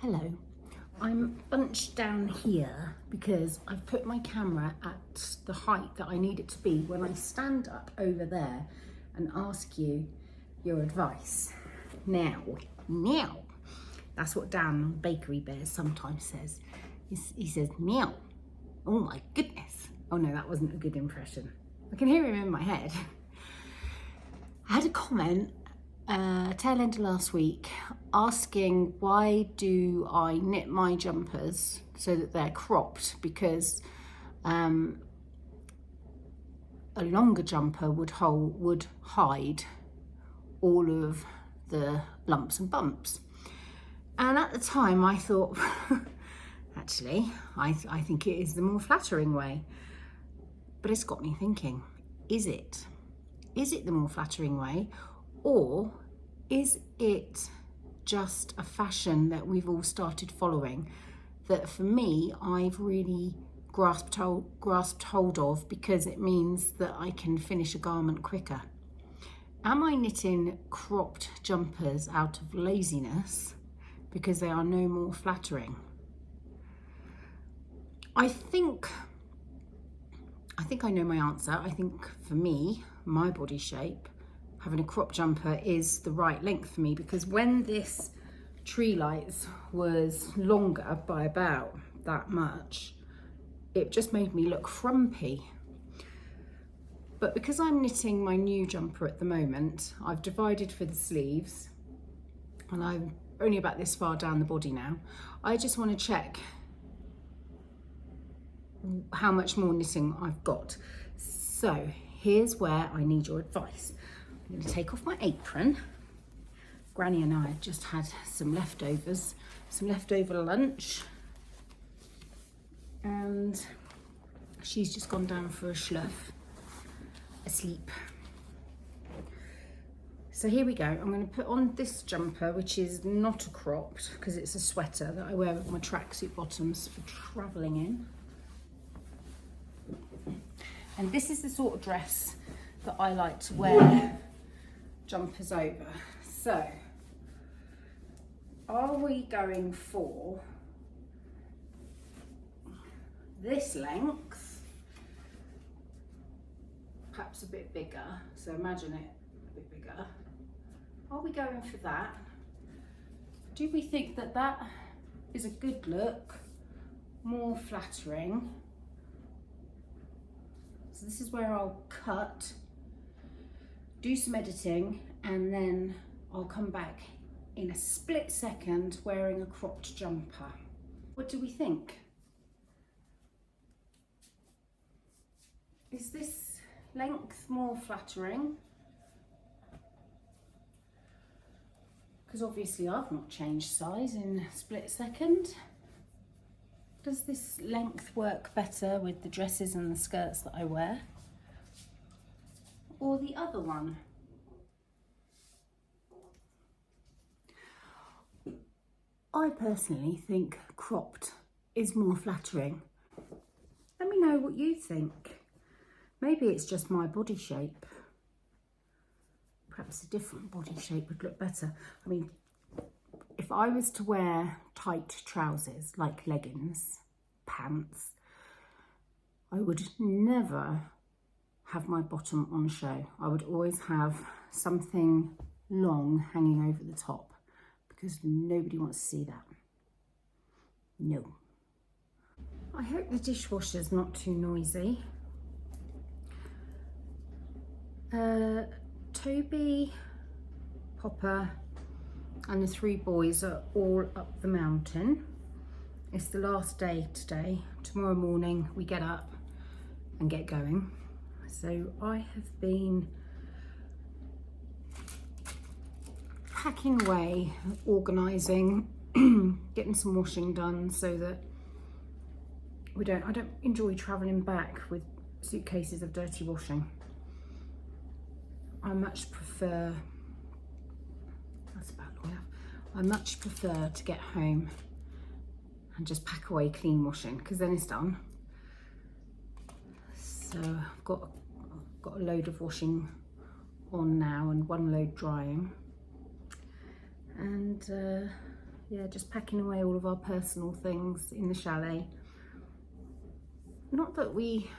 Hello, I'm bunched down here because I've put my camera at the height that I need it to be when I stand up over there and ask you your advice. Now, that's what Dan Bakery Bears sometimes says. He says, meow. Oh my goodness. Oh no, that wasn't a good impression. I can hear him in my head. I had a comment tail end of last week asking why do I knit my jumpers so that they're cropped, because a longer jumper would hide all of the lumps and bumps. And at the time I thought, actually, I think it is the more flattering way. But it's got me thinking, is it? Is it the more flattering way, or is it just a fashion that we've all started following that for me, I've really grasped hold of because it means that I can finish a garment quicker? Am I knitting cropped jumpers out of laziness because they are no more flattering? I think I know my answer. I think for me, my body shape, having a crop jumper is the right length for me, because when this tree lights was longer by about that much, it just made me look frumpy. But because I'm knitting my new jumper at the moment, I've divided for the sleeves and I'm only about this far down the body now. I just want to check how much more knitting I've got. So here's where I need your advice. I'm going to take off my apron. Granny and I have just had some leftover lunch, and she's just gone down for a schluff, asleep. So here we go. I'm going to put on this jumper, which is not a cropped because it's a sweater that I wear with my tracksuit bottoms for travelling in. And this is the sort of dress that I like to wear jumpers over. So, are we going for this length, perhaps a bit bigger? So imagine it a bit bigger. Are we going for that? Do we think that that is a good look, more flattering? So this is where I'll cut, do some editing, and then I'll come back in a split second wearing a cropped jumper. What do we think? Is this length more flattering? Because obviously I've not changed size in a split second. Does this length work better with the dresses and the skirts that I wear? Or the other one? I personally think cropped is more flattering. Let me know what you think. Maybe it's just my body shape. Perhaps a different body shape would look better. I mean, if I was to wear tight trousers like leggings, pants, I would never have my bottom on show. I would always have something long hanging over the top because nobody wants to see that. No. I hope the dishwasher's not too noisy. Toby, Popper and the three boys are all up the mountain. It's the last day today. Tomorrow morning we get up and get going. So I have been packing away, organising, getting some washing done so that I don't enjoy travelling back with suitcases of dirty washing. I much prefer to get home and just pack away clean washing, because then it's done. So I've got a load of washing on now and one load drying, and yeah, just packing away all of our personal things in the chalet. Not that we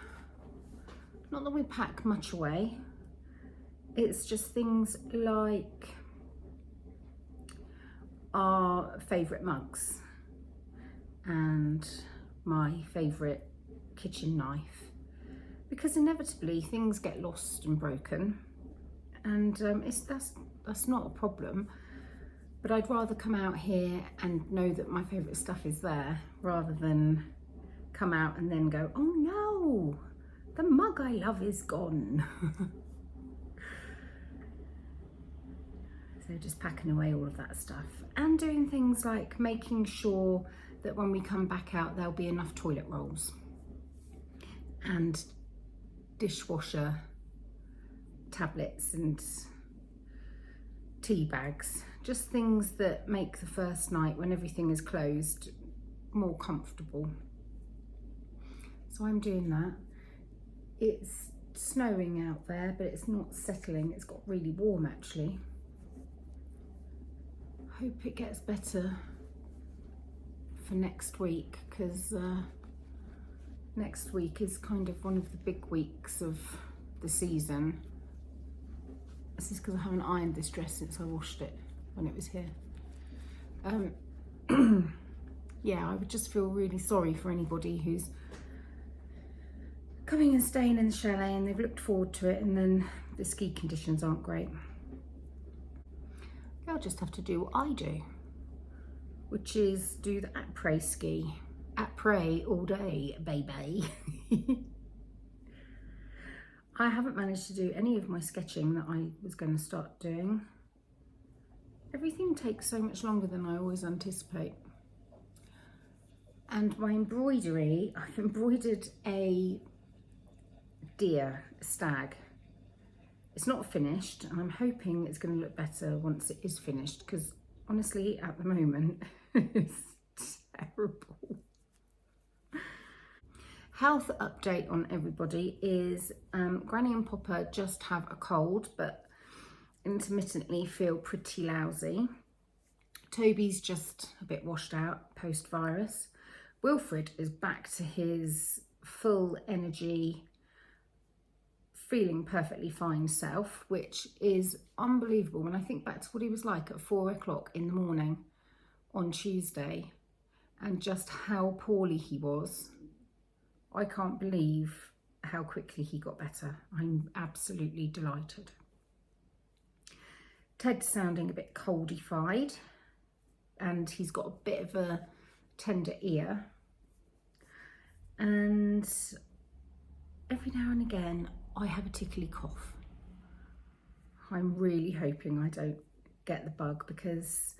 pack much away. It's just things like our favourite mugs and my favourite kitchen knife, because inevitably things get lost and broken, and that's not a problem. But I'd rather come out here and know that my favourite stuff is there, rather than come out and then go, oh no, the mug I love is gone. So just packing away all of that stuff and doing things like making sure that when we come back out there'll be enough toilet rolls and dishwasher tablets and tea bags, just things that make the first night when everything is closed more comfortable. So I'm doing that. It's snowing out there, but it's not settling. It's got really warm actually. Hope it gets better for next week, because next week is kind of one of the big weeks of the season. This is because I haven't ironed this dress since I washed it when it was here. Yeah, I would just feel really sorry for anybody who's coming and staying in the chalet and they've looked forward to it and then the ski conditions aren't great. They'll just have to do what I do, which is do the après ski. Après all day, baby. I haven't managed to do any of my sketching that I was going to start doing. Everything takes so much longer than I always anticipate. And my embroidery, I've embroidered a deer, a stag. It's not finished, and I'm hoping it's going to look better once it is finished, because honestly, at the moment, it's terrible. Health update on everybody is Granny and Popper just have a cold, but intermittently feel pretty lousy. Toby's just a bit washed out post-virus. Wilfred is back to his full energy, feeling perfectly fine self, which is unbelievable when I think back to what he was like at 4 o'clock in the morning on Tuesday and just how poorly he was. I can't believe how quickly he got better. I'm absolutely delighted. Ted's sounding a bit coldified and he's got a bit of a tender ear, and every now and again I have a tickly cough. I'm really hoping I don't get the bug, because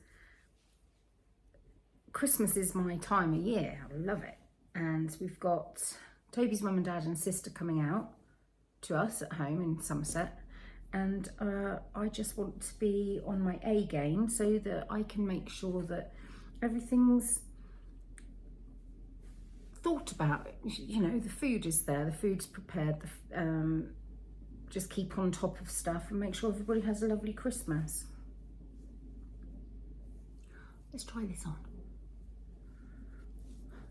Christmas is my time of year. I love it. And we've got Toby's mum and dad and sister coming out to us at home in Somerset. And I just want to be on my A game so that I can make sure that everything's thought about. You know, the food is there, the food's prepared, just keep on top of stuff and make sure everybody has a lovely Christmas. Let's try this on.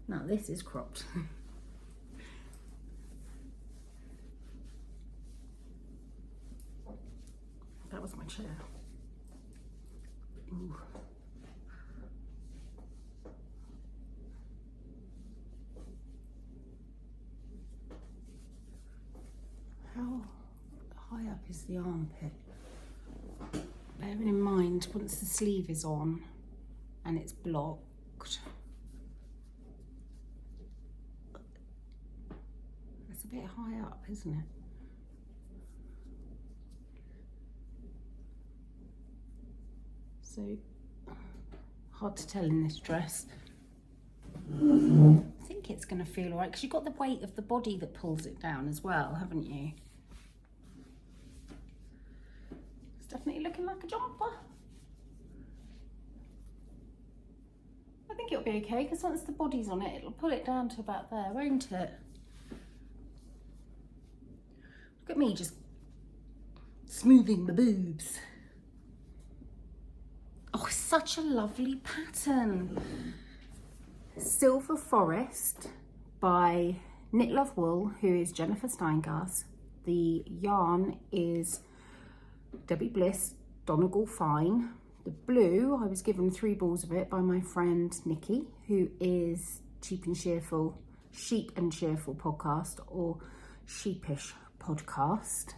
Now this is cropped. That was my chair. Ooh. How high up is the armpit? Bearing in mind, once the sleeve is on and it's blocked, it's a bit high up, isn't it? So hard to tell in this dress. I think it's going to feel alright, because you've got the weight of the body that pulls it down as well, haven't you? It's definitely looking like a jumper. I think it'll be okay, because once the body's on it, it'll pull it down to about there, won't it? Look at me just smoothing the boobs. Oh, it's such a lovely pattern. Silver Forest by Knit Love Wool, who is Jennifer Steingass. The yarn is Debbie Bliss Donegal Fine. The blue, I was given 3 balls of it by my friend Nikki, who is Sheep and Cheerful podcast, or Sheepish podcast.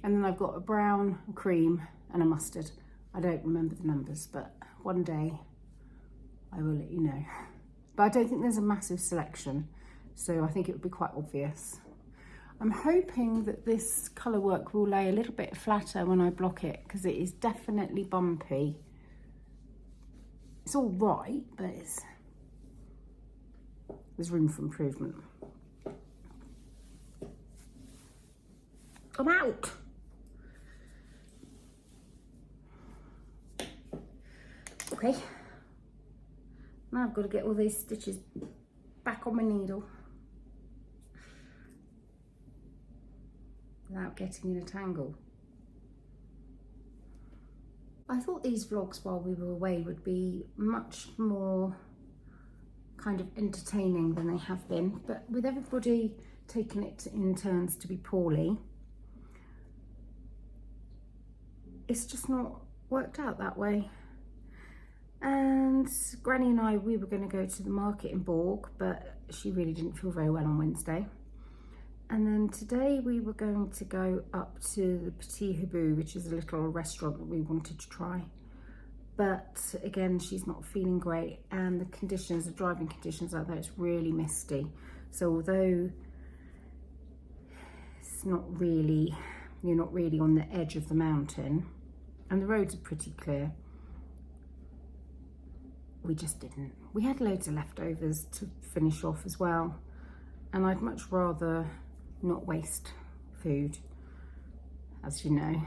And then I've got a brown, a cream and a mustard. I don't remember the numbers, but one day I will let you know. But I don't think there's a massive selection, so I think it would be quite obvious. I'm hoping that this colour work will lay a little bit flatter when I block it, because it is definitely bumpy. It's all right, but there's room for improvement. I'm out. Okay. Now I've got to get all these stitches back on my needle without getting in a tangle. I thought these vlogs while we were away would be much more kind of entertaining than they have been, but with everybody taking it in turns to be poorly, it's just not worked out that way. And Granny and I, we were going to go to the market in Borg, but she really didn't feel very well on Wednesday. And then today we were going to go up to the Petit Hibou, which is a little restaurant that we wanted to try. But again, she's not feeling great, and the conditions, the driving conditions out there, it's really misty. So although it's not really, you're not really on the edge of the mountain, and the roads are pretty clear, we just didn't. We had loads of leftovers to finish off as well, and I'd much rather not waste food, as you know.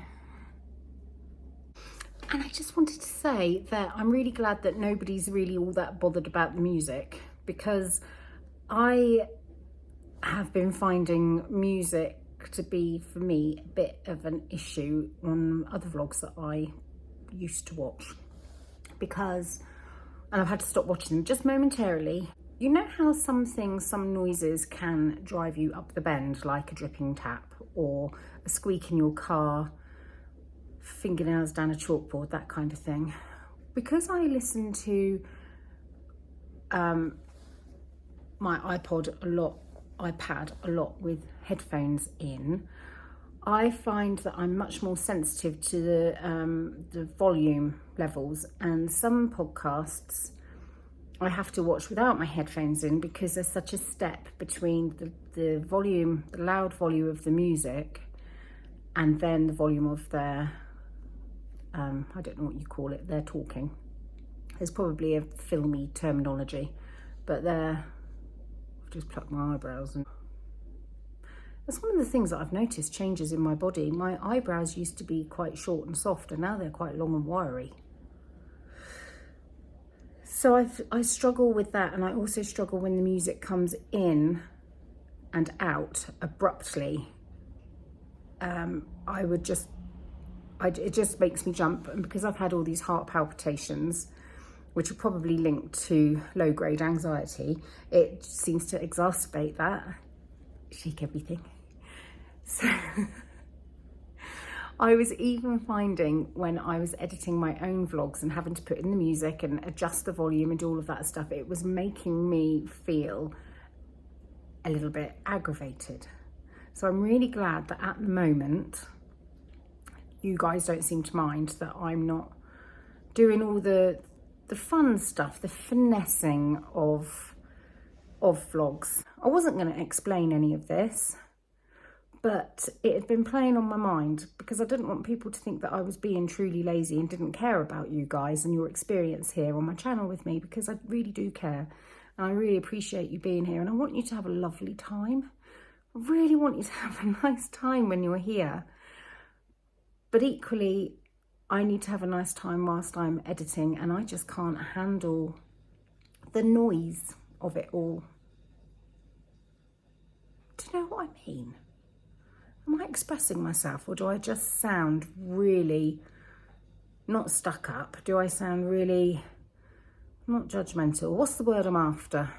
And I just wanted to say that I'm really glad that nobody's really all that bothered about the music, because I have been finding music to be, for me, a bit of an issue on other vlogs that I used to watch, and I've had to stop watching them just momentarily. You know how some things, some noises can drive you up the bend, like a dripping tap or a squeak in your car, fingernails down a chalkboard, that kind of thing. Because I listen to my iPad a lot with headphones in, I find that I'm much more sensitive to the volume levels, and some podcasts I have to watch without my headphones in because there's such a step between the volume, the loud volume of the music, and then the volume of their, I don't know what you call it, their talking. There's probably a filmy terminology, but I've just plucked my eyebrows. And that's one of the things that I've noticed changes in my body. My eyebrows used to be quite short and soft, and now they're quite long and wiry. So I struggle with that, and I also struggle when the music comes in and out abruptly. It just makes me jump, and because I've had all these heart palpitations, which are probably linked to low-grade anxiety, it seems to exacerbate that. Shake everything. So I was even finding when I was editing my own vlogs and having to put in the music and adjust the volume and all of that stuff, it was making me feel a little bit aggravated. So I'm really glad that at the moment you guys don't seem to mind that I'm not doing all the fun stuff, the finessing of vlogs. I wasn't going to explain any of this, but it had been playing on my mind because I didn't want people to think that I was being truly lazy and didn't care about you guys and your experience here on my channel with me, because I really do care, and I really appreciate you being here, and I want you to have a lovely time. I really want you to have a nice time when you're here, but equally I need to have a nice time whilst I'm editing, and I just can't handle the noise of it all. Do you know what I mean? Am I expressing myself, or do I just sound really not stuck up? Do I sound really not judgmental? What's the word I'm after?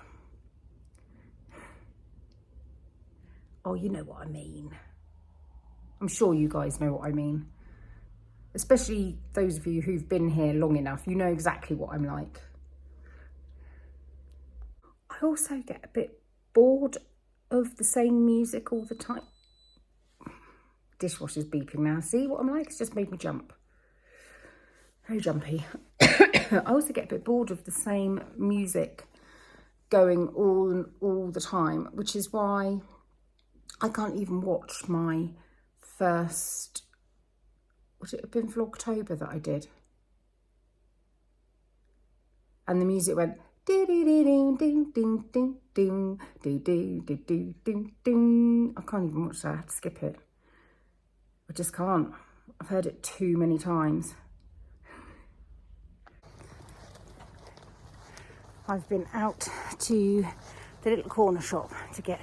Oh, you know what I mean. I'm sure you guys know what I mean. Especially those of you who've been here long enough, you know exactly what I'm like. I also get a bit bored of the same music all the time. Dishwasher's beeping now. See what I'm like? It's just made me jump. Very jumpy. I also get a bit bored of the same music going all the time, which is why I can't even watch my first, would it have been Vlogtober that I did? And the music went ding ding ding ding ding ding ding ding ding ding ding. I can't even watch that. I have to skip it. I just can't. I've heard it too many times. I've been out to the little corner shop to get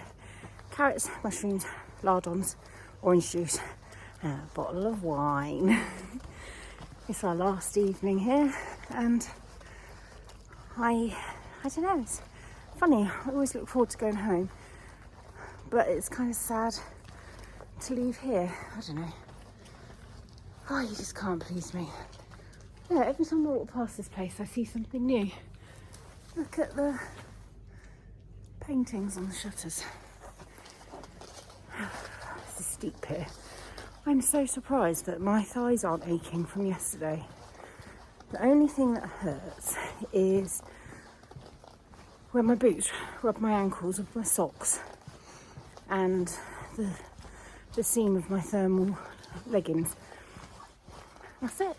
carrots, mushrooms, lardons, orange juice, and a bottle of wine. It's our last evening here, and I don't know, it's funny. I always look forward to going home, but it's kind of sad to leave here. I don't know. Oh, you just can't please me. Yeah, every time I walk past this place, I see something new. Look at the paintings on the shutters. This is steep here. I'm so surprised that my thighs aren't aching from yesterday. The only thing that hurts is when my boots rub my ankles with my socks and the seam of my thermal leggings. That's it.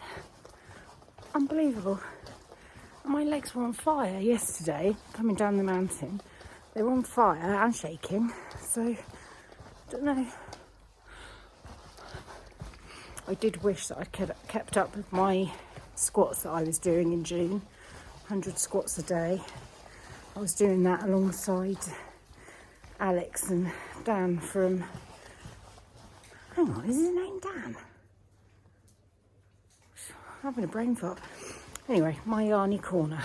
Unbelievable. My legs were on fire yesterday, coming down the mountain. They were on fire and shaking, so I don't know. I did wish that I'd kept up with my squats that I was doing in June, 100 squats a day. I was doing that alongside Alex and Dan from, hang on, is his name Dan? I'm having a brain fart. Anyway, my Yarny Corner.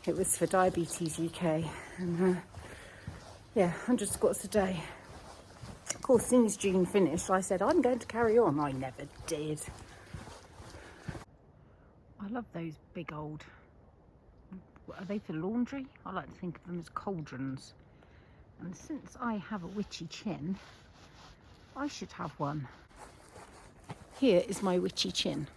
It was for Diabetes UK, and yeah, 100 squats a day. Of course, as soon as June finished, I said, I'm going to carry on. I never did. I love those big old, what are they for laundry? I like to think of them as cauldrons. And since I have a witchy chin, I should have one. Here is my witchy chin.